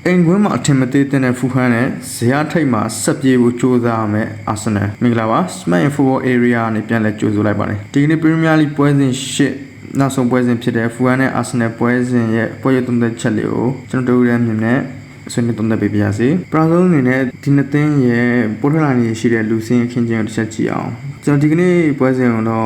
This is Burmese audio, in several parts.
အိမ်ကွင်းမှာအထင်မသေးတဲ့ဖူဟန်နဲ့ဇေယျထိတ်မှာဆက်ပြေးဖို့ကြိုးစားရမယ်အာဆင်နယ်မင်္ဂလာပါ Smart Football Area နဲ့ပြန်လဲကြိုဆိုလိုက်ပါတယ်ဒီကနေ့ Premier League ပွဲစဉ်၈နောက်ဆုံးပွဲစဉ်ဖြစ်တဲ့ဖူဟန်နဲ့အာဆင်နယ်ပွဲစဉ်ရဲ့ပွဲရသုံးသက်ချက်လေးကိုကျွန်တော်တို့ရဲ့မြင်နဲ့ဆွေးနွေးသုံးသပ်ပေးပါရစေပထမဆုံးအနေနဲ့ဒီနှစ်သင်းရဲ့ပေါ်ထွက်လာနေရှိတဲ့လူစင်းအခင်းချင်းကိုတစ်ချက်ကြည့်အောင်ကျွန်တော်ဒီကနေ့ပွဲစဉ်ကတော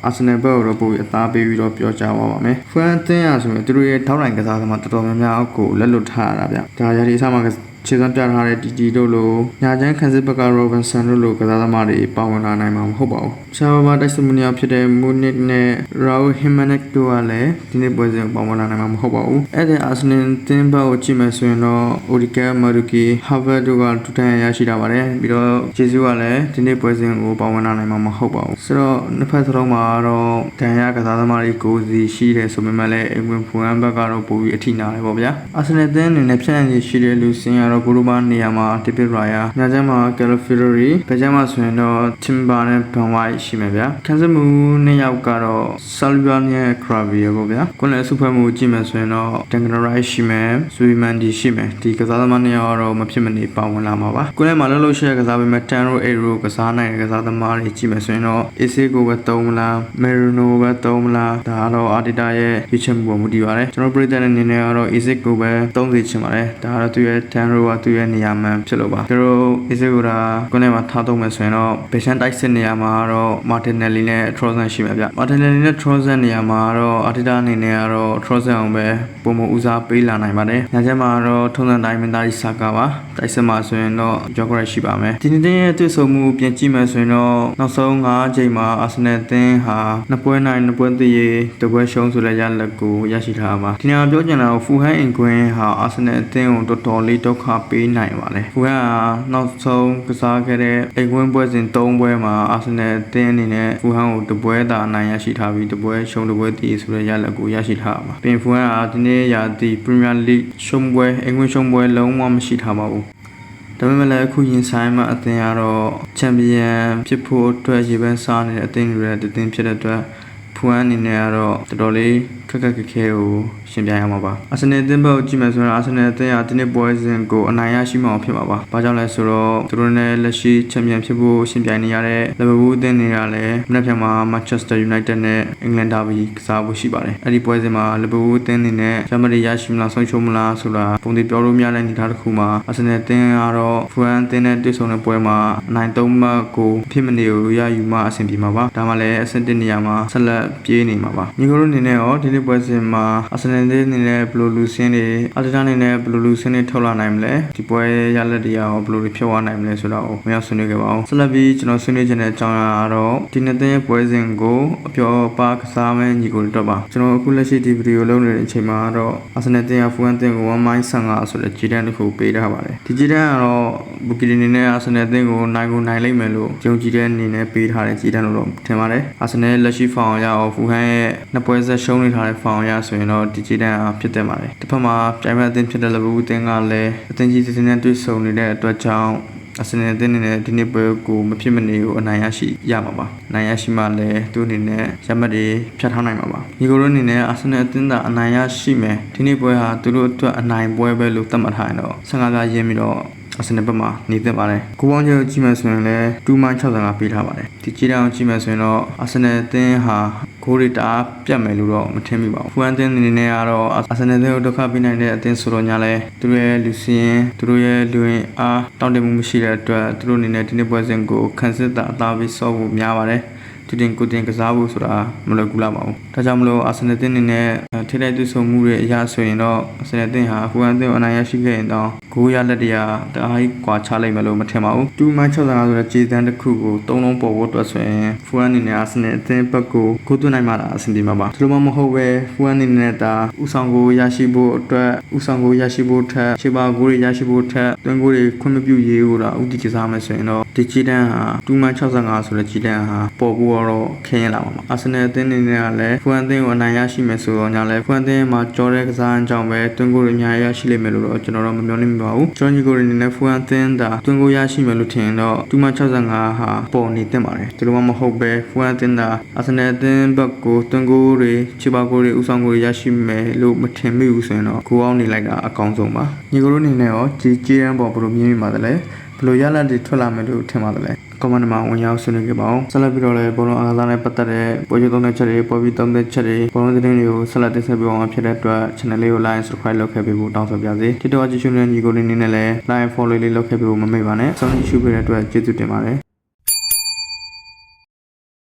့အာဆင်နယ်ဘက်ကိုတော့ပို့ပြီးအသားပေးပြီးတော့ပြောကြားပါပါမယ်ဖူဟန်အသင်းအားဆိုရင်သူတို့ရဲ့ထောက်လိုင်းကစားသမားတော်တော်များများကိုလက်လွတ်ထားရတာဗျဒါရာဒီအစားမှာခြေစမ်းပြထားတဲ့တီတို့လိုညာချမ်းခန်းစစ်ဘက်ကရောဘန်ဆန်တို့လိုကစားသမားတွေပါဝင်လာနိုင်မှာမဟုတ်ပါဘူး။ရှာဘာဘာတိုက်စမူနီယာဖြစ်တဲ့မူနစ်နဲ့ရာဦးဟီမန်နက်တို့ကလည်းဒီနေ့ပွဲစဉ်ပါဝင်လာနိုင်မှာမဟုတ်ပါဘူး။အဲ့ဒီအာဆင်နယ်တင်းဘက်ကိုကြည့်မယ်ဆိုရင်တော့အိုဒီကယ်မာရူကီဟာဗတ်တို့ကတူတန်ရရှိတာပါတယ်။ပြီးတော့ဂျေဇူးကလည်းဒီနေ့ပွဲစဉ်ကိုပါဝင်လာနိုင်မှာမဟုတ်ပါဘူး။ဆိုတော့နှစ်ဖက်စလုံးမှာတော့ဒန်ရကစားသမားတွေကိုစီရှိတယ်ဆိုပေမဲ့လည်းအင်ဝင်ဖူဟန်ဘက်ကတော့ပိုပြီးအထိနာတယ်ပေါ့ဗျာ။အာဆင်နယ်တင်းအနေနဲ့ဖြန့်ရည်ရှိတဲ့လူစင်ကတော့ဂိုလိုဘာနေရာမှာတီပစ်ရာယာညာချမ်းမှာကယ်လဖီရိုရီဘယ်ချမ်းမှာဆိုရင်တော့တင်ဘာနဲ့ဘန်ဝိုင်ရှိမယ်ဗျာခန်းစမှုနှစ်ယောက်ကတော့ဆာလ်ဗာနီယာခရာဗီယာပေါ့ဗျာကိုယ်လည်းစုဖွဲ့မှုကြည့်မယ်ဆိုရင်တော့တန်ဂနရိုက်ရှိမယ်ဇူမန်ဒီရှိမယ်ဒီကစားသမားနှစ်ယောက်ကတော့မဖြစ်မနေပါဝင်လာမှာပါကိုယ်လည်းမလှုပ်ရှားကစားပေးမဲ့တန်ရိုအေရိုကစားနိုင်တဲ့ကစားသမားတွေကြည့်မယ်ဆိုရင်တော့အေဆေကိုပဲသုံးမလားမယ်ရီနိုပဲသုံးမလားဒါကတော့အာတီတာရဲ့ရွေးချယ်မှုပေါ်မူတည်ပါတယ်ကျွန်တော်ပြည်သက်တဲ့အနေနဲ့ကတော့အေဆေကိုပဲသုံးစီချင်ပါတယ်ဒါကတော့သူရဲ့တန်ရိုကသူရဲ့နေရာမှန်ဖြစ်လို့ပါသူတို့အေဆေကိုရာကိုယ်နဲ့မှာထားသုံးမယ်ဆိုရင်တော့ဘေရှန်တိုက်စစ်နေရာမှာတော့မာတင်နယ်လီနဲ့ထရောဆန်ရှိမှာဗျမာတင်နယ်လီနဲ့ထရောဆန်နေရာမှာတော့အာတီတာအနေနဲ့ကတော့ထရောဆန်အောင်ပဲပုံမဦးစားပေးလာနိုင်ပါတယ်ညချမ်းမှာတော့ထုံးစံတိုင်းမင်းသားကြီးဆာကာပါတိုက်စစ်မှာဆိုရင်တော့ဂျော့ဂရက်ရှိပါမယ်ဒီနေ့တင်းရဲ့တွေ့ဆုံမှုပြန်ကြည့်မယ်ဆိုရင်တော့နောက်ဆုံး5ချိန်မှာအာဆင်နယ်အသင်းဟာ2ပွဲနိုင်2ပွဲသရေတပွဲရှုံးဆိုတဲ့ရလဒ်ကိုရရှိထားပါဒီနေ့ပြောချင်တာကဖူဟန်အင်ကွင်းဟာအာဆင်နယ်အသင်းကိုတော်တော်လေးဒုက္ခပေးနိုင်ပါတယ်ဖူဟန်ဟာနောက်ဆုံးကစားခဲ့တဲ့အိမ်ကွင်းပွဲစဉ်3ပွဲမှာအာဆင်နယ်အသင်းအနေနဲ့ဖူဟန်ကိုတပွဲသာအနိုင်ရရှိထားပြီးတပွဲရှုံးတပွဲတည်ဆိုတဲ့ရလဒ်ကိုရရှိထားပါပြင်ဖူဟန်ဟာဒီနေ့ရာသီပရီးမီးယားလိဂ်ရှုံးပွဲအိမ်ကွင်းရှုံးပွဲလုံးဝမရှိထားပါဘူးဒါပေမဲ့လည်းအခုရင်ဆိုင်မှာအသင်းကတော့ချန်ပီယံဖြစ်ဖို့အတွက်ရေပန်းစားနေတဲ့အသင်းတွေရဲ့အသင်းဖြစ်တဲ့အတွက်ဖူဟန်အနေနဲ့ကတော့တော်တော်လေးခက်ခက်ခဲခဲကိုရှင်ပြိုင်ရမှာပါအာဆင်နယ်အသင်းဘက်ကိုကြည့်မယ်ဆိုရင်အာဆင်နယ်အသင်းဟာဒီနေ့ပွဲစဉ်ကိုအနိုင်ရရှိမှအောင်ဖြစ်မှာပါ။ဘာကြောင့်လဲဆိုတော့သူတို့နဲ့လက်ရှိချန်ပီယံဖြစ်ဖို့ရှင်ပြိုင်နေရတဲ့လီဗာပူးအသင်းတွေကလည်းမနေ့ကမှမန်ချက်စတာယူနိုက်တက်နဲ့အင်္ဂလန်ဒါဘီကစားဖို့ရှိပါတယ်။အဲ့ဒီပွဲစဉ်မှာလီဗာပူးအသင်းတွေနဲ့ဂျာမနီရရှိမလားဆုံးရှုံးမလားဆိုတာပုံသေးပြောလို့မရတဲ့အနေအထားတစ်ခုမှာအာဆင်နယ်အသင်းကတော့ဖူဟန်အသင်းနဲ့တွေ့ဆုံတဲ့ပွဲမှာအနိုင်3မှတ်ကိုဖြစ်မနေကိုရယူမှအဆင်ပြေမှာပါ။ဒါမှလည်းအဆင့်1နေရာမှာဆက်လက်ပြေးနေမှာပါ။ညီကိုတို့အနေနဲ့ရောဒီနေ့ပွဲစဉ်မှာအာဆင်နယ်အနေနဲ့ဘယ်လိုလူစင်းတွေအာတီတာအနေနဲ့ဘယ်လိုလူစင်းတွေထုတ်လာနိုင်မလဲဒီပွဲရလက်တွေရောဘယ်လိုတွေဖြတ်သွားနိုင်မလဲဆိုတော့မရဆွေးနွေးခဲ့ပါအောင်ဆက်လက်ပြီးကျွန်တော်ဆွေးနွေးချင်တဲ့အကြောင်းအရာကတော့ဒီနေ့တဲ့ပွဲစဉ်ကိုအပျော်ပါကစားမဲ့ညီကိုတို့ပါကျွန်တော်အခုလက်ရှိဒီဗီဒီယိုလုပ်နေတဲ့အချိန်မှာတော့အာဆင်နယ်တင်ရဖူဟန်တင်ကို1.55ဆိုတဲ့ဂျီတန်တစ်ခုပေးထားပါတယ်ဒီဂျီတန်ကတော့ဘူကီအနေနဲ့အာဆင်နယ်တင်ကိုနိုင်လိမ့်မယ်လို့ဂျုံဂျီတန်အနေနဲ့ပေးထားတဲ့ဂျီတန်လို့တော့ထင်ပါတယ်အာဆင်နယ်လက်ရှိဖောင်ရအောင်ဖူဟန်ရဲ့နှစ်ပွဲဆက်ရှုံးနေထားတဲ့ဖောင်ရဆိုရင်တော့ဒီဂျီတန်ဖြစ်တဲ့ပါတယ်တစ်ဖက်မှာပြိုင်ပွဲအသင်းဖြစ်တဲ့လီဗာပူးအသင်းကလည်းအသင်းကြီးတစ်နဲ့တွေ့ဆုံနေတဲ့အတွက်ကြောင့်အာဆင်နယ်အသင်းနဲ့ဒီနေ့ပွဲကိုမဖြစ်မနေကိုအနိုင်ရရှိရမှာပါအနိုင်ရရှိမှလည်းသူ့အနေနဲ့ရမှတ်တွေဖြတ်ထားနိုင်မှာပါညီကိုတို့အနေနဲ့အာဆင်နယ်အသင်းသာအနိုင်ရရှိမယ်ဒီနေ့ပွဲဟာသူတို့အတွက်အနိုင်ပွဲပဲလို့သတ်မှတ်ထားရင်တော့15ပြရင်းပြီးတော့အာဆင်နယ်ဘက်မှာနေသင့်ပါတယ်ကိုပေါင်းချုပ်ကြည့်မယ်ဆိုရင်လည်း2.65ပေးထားပါတယ်ဒီကြည့်တောင်ကြည့်မယ်ဆိုရင်တော့အာဆင်နယ်အသင်းဟာဂိုးတွေတအားပြတ်မယ်လို့တော့မထင်မိပါဘူးဖူဟန်အသင်းအနေနဲ့ကတော့အာဆင်နယ်အသင်းကိုဒုက္ခပေးနိုင်တဲ့အသင်းဆိုတော့ညာလဲသူတို့ရဲ့လူစင်းသူတို့ရဲ့လူရင်အားတောင်းတမှုမရှိတဲ့အတွက်သူတို့အနေနဲ့ဒီနေ့ပွဲစဉ်ကိုခန်းစစ်တာအသာပြီးဆော့ဖို့များပါတယ်သူတင်ကိုတင်ကစားဖို့ဆိုတာမလွယ်ကူလာပါဘူးဒါကြောင့်မလို့အာဆင်နယ်အသင်းအနေနဲ့ထိတိုက်တွေ့ဆုံမှုတွေအရာဆိုရင်တော့အာဆင်နယ်အသင်းဟာဖူဟန်အသင်းကိုအနိုင်ရရှိခဲ့ရင်တော့ဂိုးရလက်တရားတအားကြီးကွာချလိုက်မယ်လို့မထင်ပါဘူး2.65ဆိုတဲ့ခြေစမ်းတစ်ခုကို3လုံးပေါ်ဖို့အတွက်ဆိုရင်ဖူဟန်အနေနဲ့အာဆင်နယ်အသင်းဘက်ကိုဂိုးသွင်းနိုင်မှသာအဆင်ပြေမှာပါဒီလိုမှမဟုတ်ပဲဖူဟန်အနေနဲ့ဒါဥဆောင်ဂိုးရရှိဖို့အတွက်ဥဆောင်ဂိုးရရှိဖို့ထက်ခြေပါဂိုးတွေရရှိဖို့ထက်သွင်းဂိုးတွေခွင့်မပြုရေးဟိုတာဥတီကစားမယ်ဆိုရင်တော့ဒီခြေတန်းဟာ2.65ဆိုတဲ့ခြေတန်းဟာပေါ်ဖို့ တော့ခင်းလာမှာအာဆင်နယ်အသင်းအနေနဲ့ကလည်းဖူဟန်အသင်းကိုအနိုင်ရရှိမယ်ဆိုတော့ညာလည်းဖူဟန်အသင်းမှာကြောတဲ့ကစားအကြောင်းပဲတွင်းကိုအများကြီးရရှိလိမ့်မယ်လို့တော့ကျွန်တော်တို့မမျှော်လင့်မိပါဘူးကျွန်တော်ညီကိုအနေနဲ့ဖူဟန်အသင်းဒါတွင်းကိုရရှိမယ်လို့ထင်တော့265ဟာပေါ်နေတင်ပါတယ်ဒီလိုမှမဟုတ်ပဲဖူဟန်အသင်းဒါအာဆင်နယ်အသင်းဘက်ကိုတွင်းကိုတွေချီပါကိုတွေဥဆောင်ကိုရရှိမယ်လို့မထင်မိဘူးဆိုရင်တော့ကိုအောင်နေလိုက်တာအကောင်းဆုံးပါညီကိုတို့အနေနဲ့ရောကြီးရန်ပေါ်ဘယ်လိုမြင်မိပါသလဲဘယ်လိုရလဒ်တွေထွက်လာမယ်လို့ထင်ပါတယ်လဲကွန်မန့်မှာဝင်ရောက်ဆွေးနွေးခဲ့ပါအောင်ဆက်လက်ပြီးတော့လည်းဘောလုံးအားကစားနဲ့ပတ်သက်တဲ့ပွဲချုပ်သုံးတဲ့ချက်တွေပေါ်ပြီးသုံးတဲ့ချက်တွေဘောလုံးသတင်းတွေကိုဆက်လက်တင်ဆက်ပေးအောင်ဖြစ်တဲ့အတွက် channel လေးကို like subscribe လုပ်ခဲ့ပေးဖို့တောင်းဆိုပါရစေဒီတော့ကြည့်ရှုနေတဲ့ညီကိုလေးနေနဲ့လည်း like follow လေးလုပ်ခဲ့ပေးဖို့မမေ့ပါနဲ့ဆုံးဖြတ်ပေးတဲ့အတွက်ကျေးဇူးတင်ပါတယ်